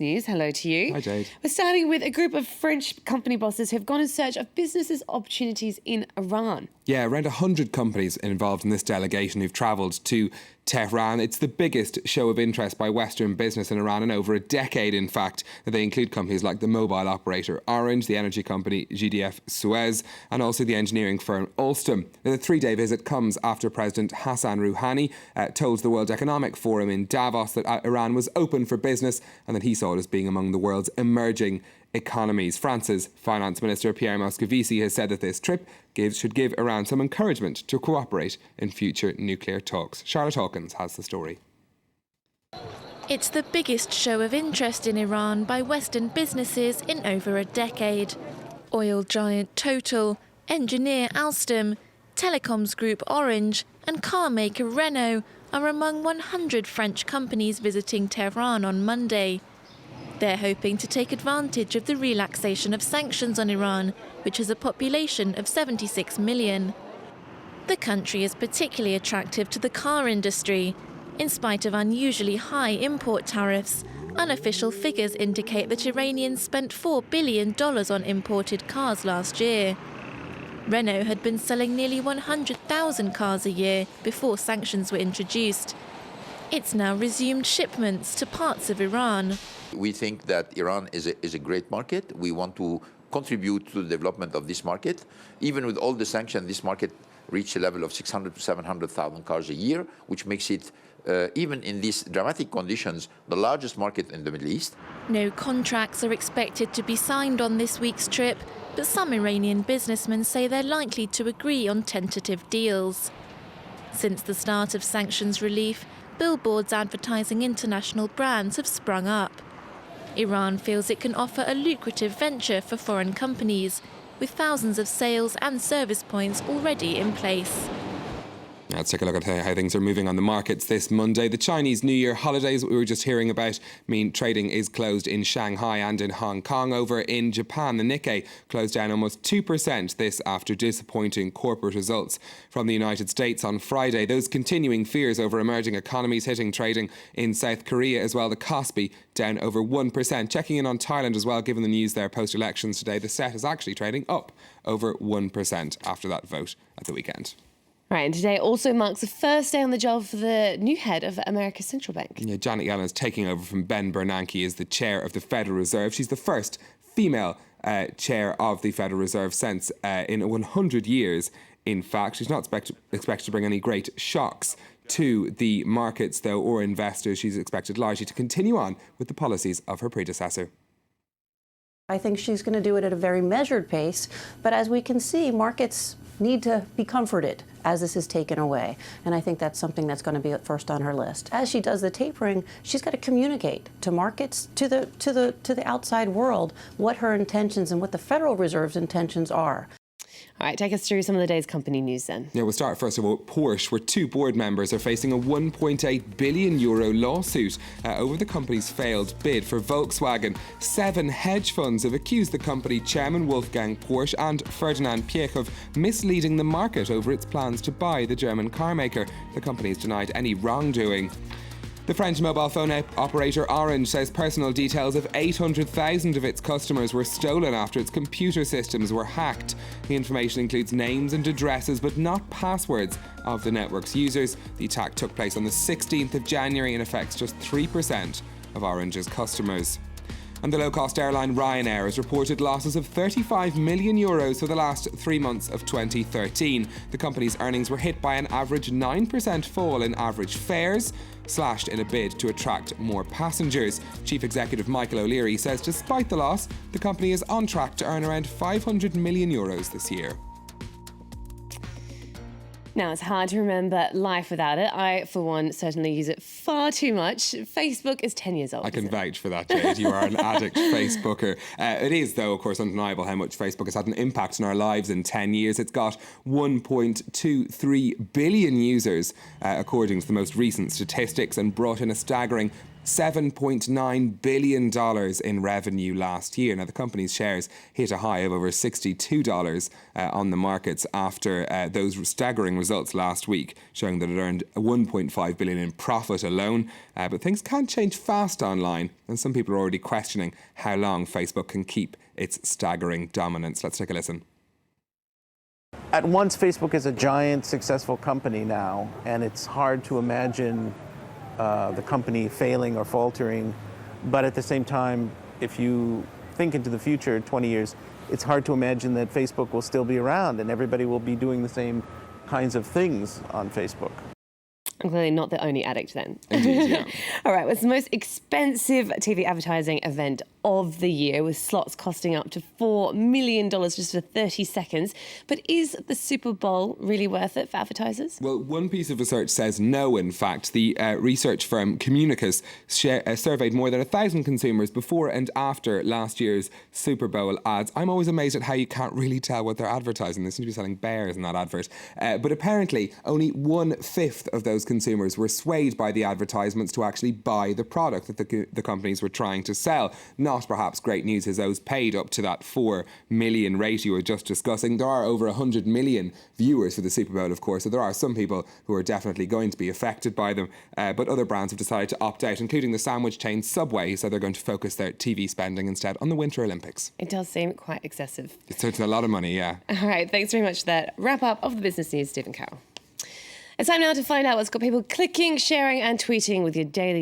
News. Hello to you. Hi, Jade. We're starting with a group of French company bosses who have gone in search of business opportunities in Iran. Yeah, around 100 companies involved in this delegation who've travelled to Tehran. It's the biggest show of interest by Western business in Iran in over a decade, in fact. They include companies like the mobile operator Orange, the energy company GDF Suez, and also the engineering firm Alstom. The three-day visit comes after President Hassan Rouhani told the World Economic Forum in Davos that Iran was open for business and that he saw it as being among the world's emerging economies. France's Finance Minister Pierre Moscovici has said that this trip should give Iran some encouragement to cooperate in future nuclear talks. Charlotte Hawkins has the story. It's the biggest show of interest in Iran by Western businesses in over a decade. Oil giant Total, engineer Alstom, telecoms group Orange and car maker Renault are among 100 French companies visiting Tehran on Monday. They're hoping to take advantage of the relaxation of sanctions on Iran, which has a population of 76 million. The country is particularly attractive to the car industry. In spite of unusually high import tariffs, unofficial figures indicate that Iranians spent $4 billion on imported cars last year. Renault had been selling nearly 100,000 cars a year before sanctions were introduced. It's now resumed shipments to parts of Iran. We think that Iran is a great market. We want to contribute to the development of this market. Even with all the sanctions, this market reached a level of 600 to 700,000 cars a year, which makes it, even in these dramatic conditions, the largest market in the Middle East. No contracts are expected to be signed on this week's trip, but some Iranian businessmen say they're likely to agree on tentative deals. Since the start of sanctions relief, billboards advertising international brands have sprung up. Iran feels it can offer a lucrative venture for foreign companies, with thousands of sales and service points already in place. Let's take a look at how things are moving on the markets this Monday. The Chinese New Year holidays we were just hearing about mean trading is closed in Shanghai and in Hong Kong. Over in Japan, the Nikkei closed down almost 2%, this after disappointing corporate results from the United States on Friday. Those continuing fears over emerging economies hitting trading in South Korea as well. The Kospi down over 1%. Checking in on Thailand as well, given the news there post-elections today. The SET is actually trading up over 1% after that vote at the weekend. Right, and today also marks the first day on the job for the new head of America's central bank. Yeah, Janet Yellen is taking over from Ben Bernanke as the chair of the Federal Reserve. She's the first female chair of the Federal Reserve since in 100 years. In fact, she's not expected to bring any great shocks to the markets, though, or investors. She's expected largely to continue on with the policies of her predecessor. I think she's going to do it at a very measured pace, but as we can see, markets need to be comforted as this is taken away, and I think that's something that's going to be first on her list. As she does the tapering, she's got to communicate to markets, to the outside world, what her intentions and what the Federal Reserve's intentions are. All right, take us through some of the day's company news then. Yeah, we'll start first of all Porsche, where two board members are facing a €1.8 billion lawsuit over the company's failed bid for Volkswagen. 7 hedge funds have accused the company chairman Wolfgang Porsche and Ferdinand Piech of misleading the market over its plans to buy the German car maker. The company has denied any wrongdoing. The French mobile phone operator Orange says personal details of 800,000 of its customers were stolen after its computer systems were hacked. The information includes names and addresses, but not passwords of the network's users. The attack took place on the 16th of January and affects just 3% of Orange's customers. And the low-cost airline Ryanair has reported losses of €35 million for the last 3 months of 2013. The company's earnings were hit by an average 9% fall in average fares, slashed in a bid to attract more passengers. Chief Executive Michael O'Leary says despite the loss, the company is on track to earn around €500 million this year. Now, it's hard to remember life without it. I, for one, certainly use it far too much. Facebook is 10 years old. I can vouch for that, Jade. You are an addict Facebooker. It is, though, of course, undeniable how much Facebook has had an impact on our lives in 10 years. It's got 1.23 billion users, according to the most recent statistics, and brought in a staggering $7.9 billion in revenue last year. Now, the company's shares hit a high of over $62 on the markets after those staggering results last week, showing that it earned $1.5 billion in profit alone. But things can change fast online, and some people are already questioning how long Facebook can keep its staggering dominance. Let's take a listen. At once, Facebook is a giant, successful company now, and it's hard to imagine the company failing or faltering. But at the same time, if you think into the future, 20 years, it's hard to imagine that Facebook will still be around and everybody will be doing the same kinds of things on Facebook. I'm clearly not the only addict then. Indeed, yeah. All right, well, it's the most expensive TV advertising event of the year, with slots costing up to $4 million just for 30 seconds. But is the Super Bowl really worth it for advertisers? Well, one piece of research says no, in fact. The research firm Communicus surveyed more than 1,000 consumers before and after last year's Super Bowl ads. I'm always amazed at how you can't really tell what they're advertising. They seem to be selling bears in that advert. But apparently, only 1/5 of those consumers were swayed by the advertisements to actually buy the product that the companies were trying to sell. Not perhaps great news as those paid up to that 4 million rate you were just discussing. There are over 100 million viewers for the Super Bowl, of course, so there are some people who are definitely going to be affected by them. But other brands have decided to opt out, including the sandwich chain Subway, so they're going to focus their TV spending instead on the Winter Olympics. It does seem quite excessive. It's a lot of money, yeah. All right, thanks very much for that wrap up of the business news, Stephen Carroll. It's time now to find out what's got people clicking, sharing and tweeting with your daily